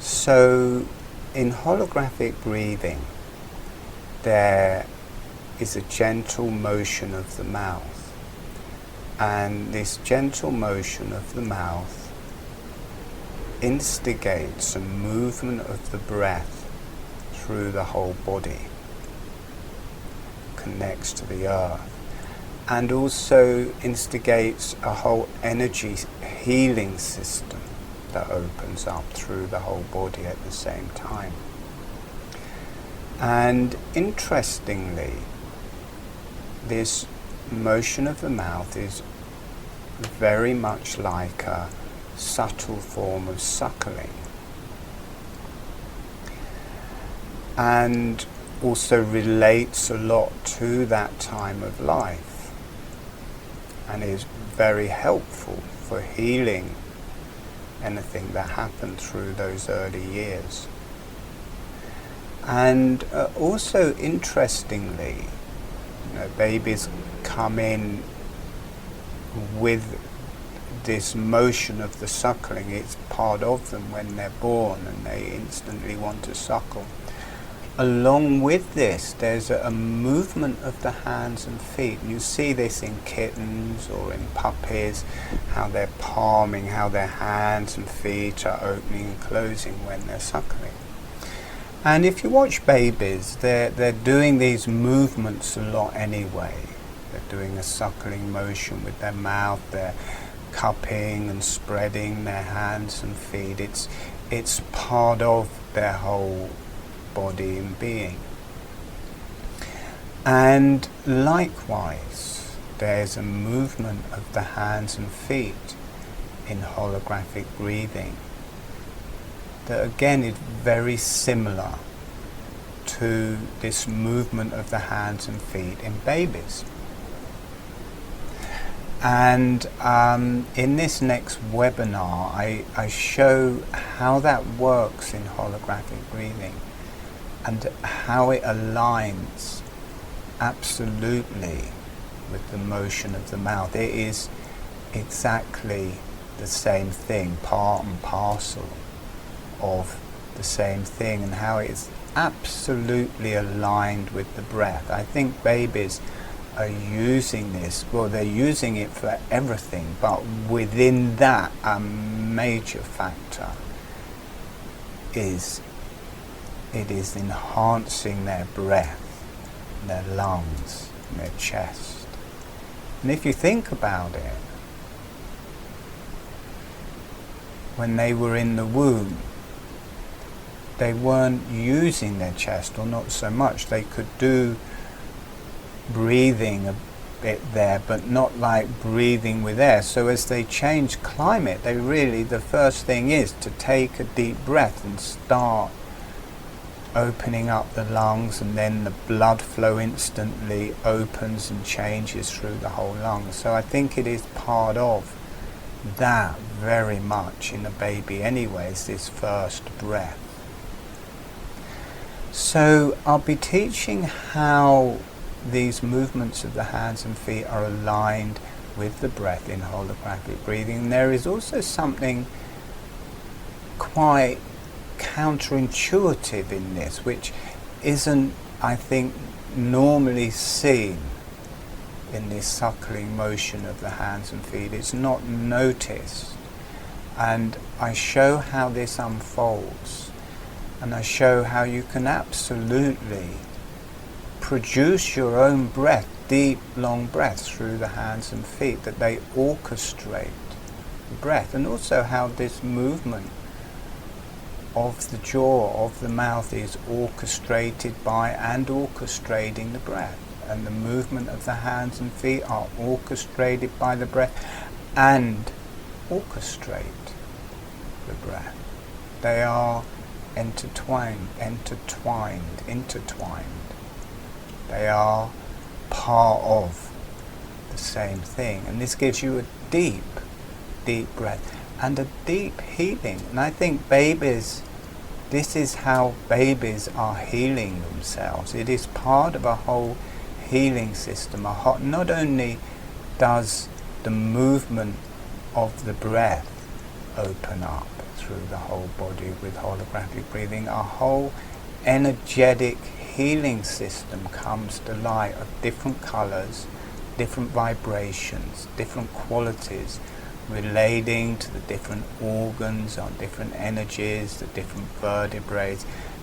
So in holographic breathing, there is a gentle motion of the mouth, and this gentle motion of the mouth instigates a movement of the breath through the whole body, connects to the earth, and also instigates a whole energy healing system that opens up through the whole body at the same time. And interestingly, this motion of the mouth is very much like a subtle form of suckling, and also relates a lot to that time of life, and is very helpful for healing anything that happened through those early years. And also interestingly, babies come in with this motion of the suckling. It's part of them when they're born, and they instantly want to suckle. Along with this, there's a movement of the hands and feet. And you see this in kittens or in puppies, how they're palming, how their hands and feet are opening and closing when they're suckling. And if you watch babies, they're doing these movements a lot anyway. They're doing a suckling motion with their mouth, they're cupping and spreading their hands and feet. It's part of their whole body and being. And likewise, there's a movement of the hands and feet in holographic breathing that again is very similar to this movement of the hands and feet in babies. And in this next webinar, I show how that works in holographic breathing, and how it aligns absolutely with the motion of the mouth. It is exactly the same thing, part and parcel of the same thing, and how it is absolutely aligned with the breath. I think babies are using this, well, they're using it for everything, but within that, a major factor is it is enhancing their breath, their lungs, their chest. And if you think about it, when they were in the womb, they weren't using their chest, or not so much. They could do breathing a bit there, but not like breathing with air. So as they change climate, the first thing is to take a deep breath and start opening up the lungs, and then the blood flow instantly opens and changes through the whole lungs. So I think it is part of that very much in a baby anyways, this first breath. So I'll be teaching how these movements of the hands and feet are aligned with the breath in holographic breathing. And there is also something quite counterintuitive in this, which isn't, I think, normally seen in this suckling motion of the hands and feet. It's not noticed. And I show how this unfolds, and I show how you can absolutely produce your own breath, deep, long breaths through the hands and feet, that they orchestrate the breath, and also how this movement of the jaw, of the mouth, is orchestrated by and orchestrating the breath, and the movement of the hands and feet are orchestrated by the breath and orchestrate the breath. They are intertwined. They are part of the same thing, and this gives you a deep, deep breath and a deep healing. And I think babies, this is how babies are healing themselves. It is part of a whole healing system. Not only does the movement of the breath open up through the whole body with holographic breathing. Our whole energetic healing system comes to light of different colors, different vibrations, different qualities relating to the different organs, on different energies, the different vertebrae.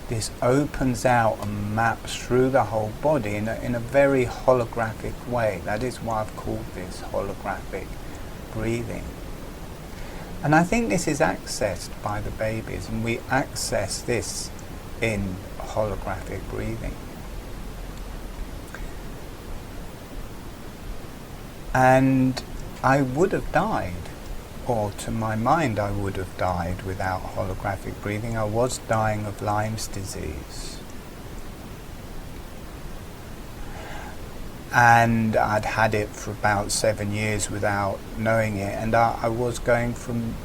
This opens out and maps through the whole body in a very holographic way. That is why I've called this holographic breathing. And I think this is accessed by the babies, and we access this in holographic breathing. And I would have died, or to my mind I would have died without holographic breathing. I was dying of Lyme's disease. And I'd had it for about 7 years without knowing it, and I was going from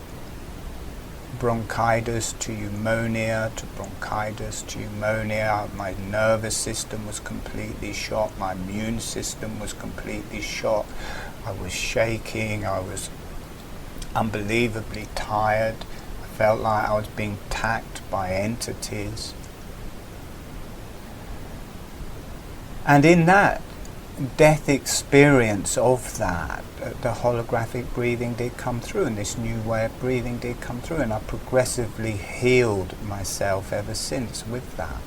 bronchitis to pneumonia to bronchitis to pneumonia. My nervous system was completely shot, my immune system was completely shot. I was shaking, I was unbelievably tired. I felt like I was being attacked by entities. And in that death experience of that, the holographic breathing did come through, and this new way of breathing did come through, and I progressively healed myself ever since with that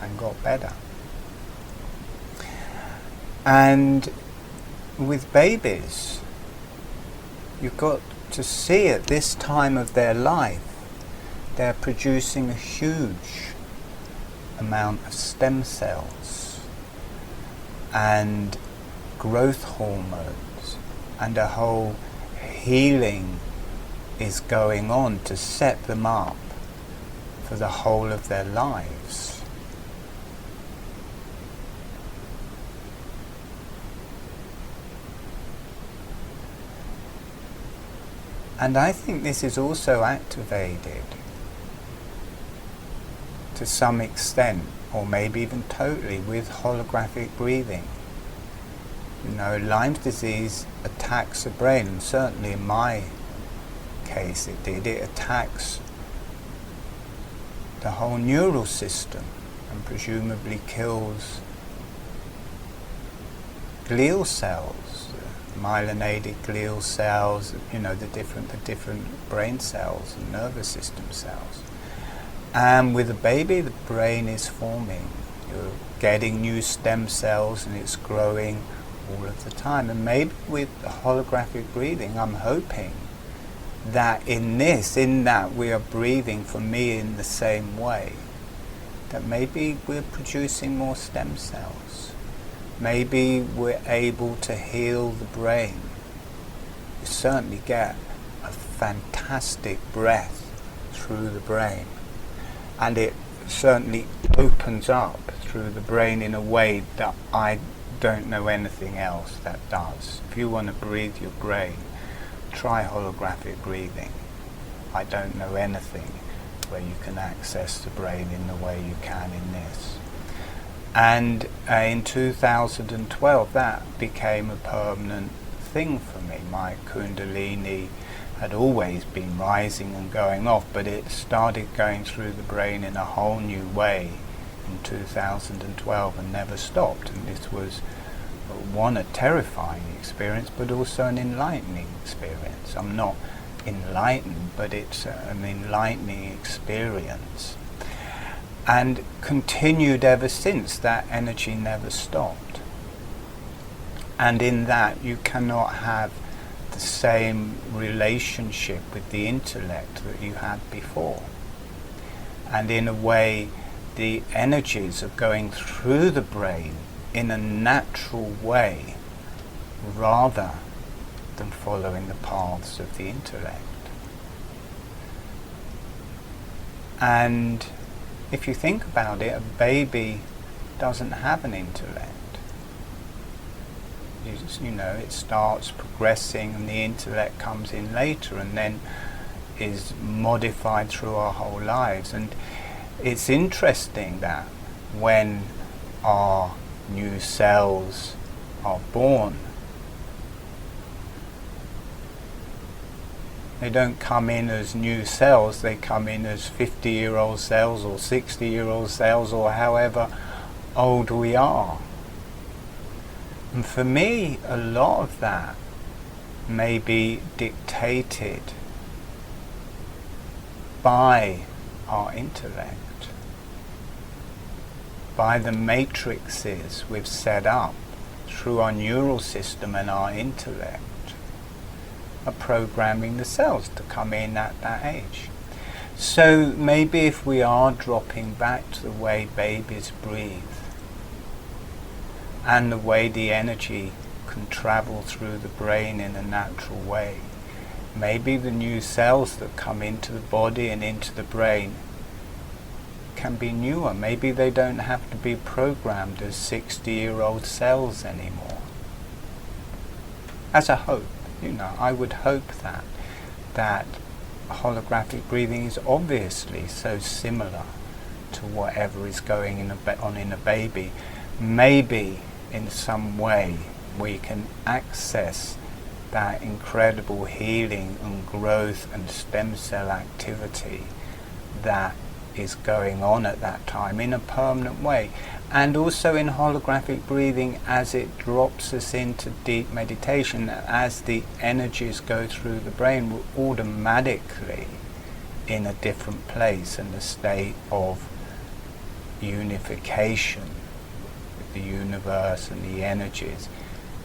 and got better. And with babies, you've got to see at this time of their life, they're producing a huge amount of stem cells and growth hormones, and a whole healing is going on to set them up for the whole of their lives. And I think this is also activated to some extent, or maybe even totally, with holographic breathing. You know, Lyme's disease attacks the brain, and certainly in my case it did. It attacks the whole neural system and presumably kills glial cells, myelinated glial cells, you know, the different brain cells and nervous system cells. And with a baby, the brain is forming. You're getting new stem cells and it's growing all of the time. And maybe with holographic breathing, I'm hoping that in that we are breathing for me in the same way, that maybe we're producing more stem cells. Maybe we're able to heal the brain. You certainly get a fantastic breath through the brain. And it certainly opens up through the brain in a way that I don't know anything else that does. If you want to breathe your brain, try holographic breathing. I don't know anything where you can access the brain in the way you can in this. And in 2012 that became a permanent thing for me. My Kundalini had always been rising and going off, but it started going through the brain in a whole new way in 2012 and never stopped. And this was, one, a terrifying experience, but also an enlightening experience. I'm not enlightened, but it's an enlightening experience. And continued ever since. That energy never stopped. And in that you cannot have the same relationship with the intellect that you had before. And in a way, the energies are going through the brain in a natural way rather than following the paths of the intellect. And if you think about it, a baby doesn't have an intellect. You know, it starts progressing and the intellect comes in later and then is modified through our whole lives. And it's interesting that when our new cells are born, They don't come in as new cells, they come in as 50-year-old cells or 60-year-old cells or however old we are. And for me, a lot of that may be dictated by our intellect, by the matrices we've set up through our neural system and our intellect, are programming the cells to come in at that age. So maybe if we are dropping back to the way babies breathe and the way the energy can travel through the brain in a natural way, maybe the new cells that come into the body and into the brain can be newer. Maybe they don't have to be programmed as 60-year-old cells anymore. As a hope, I would hope that holographic breathing is obviously so similar to whatever is going on in a baby. Maybe in some way we can access that incredible healing and growth and stem cell activity that is going on at that time in a permanent way. And also in holographic breathing, as it drops us into deep meditation, as the energies go through the brain, we're automatically in a different place, in a state of unification with the universe and the energies,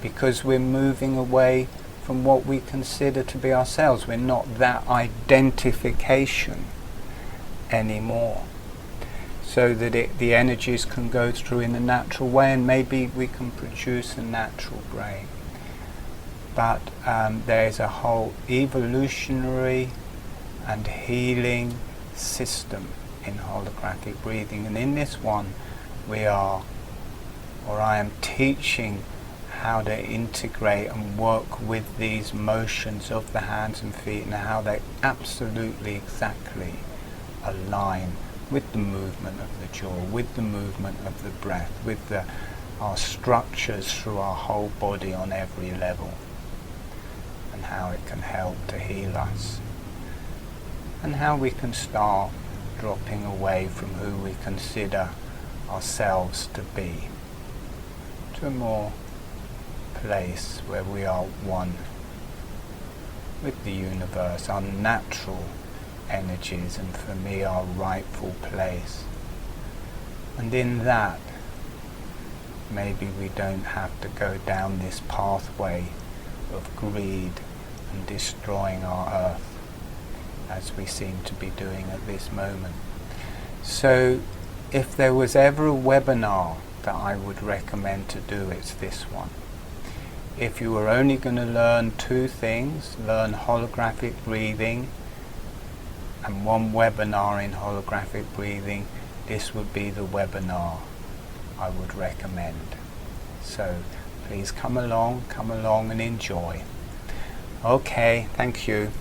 because we're moving away from what we consider to be ourselves. We're not that identification anymore, so that the energies can go through in a natural way, and maybe we can produce a natural brain. But there's a whole evolutionary and healing system in holographic breathing, and in this one I am teaching how to integrate and work with these motions of the hands and feet, and how they absolutely exactly align with the movement of the jaw, with the movement of the breath, with our structures through our whole body on every level, and how it can help to heal us, and how we can start dropping away from who we consider ourselves to be, to a more place where we are one with the universe, our natural energies, and for me our rightful place. And in that, maybe we don't have to go down this pathway of greed and destroying our earth as we seem to be doing at this moment. So if there was ever a webinar that I would recommend to do, it's this one. If you were only going to learn two things, learn holographic breathing and one webinar in holographic breathing, this would be the webinar I would recommend. So please come along and enjoy. Okay, thank you.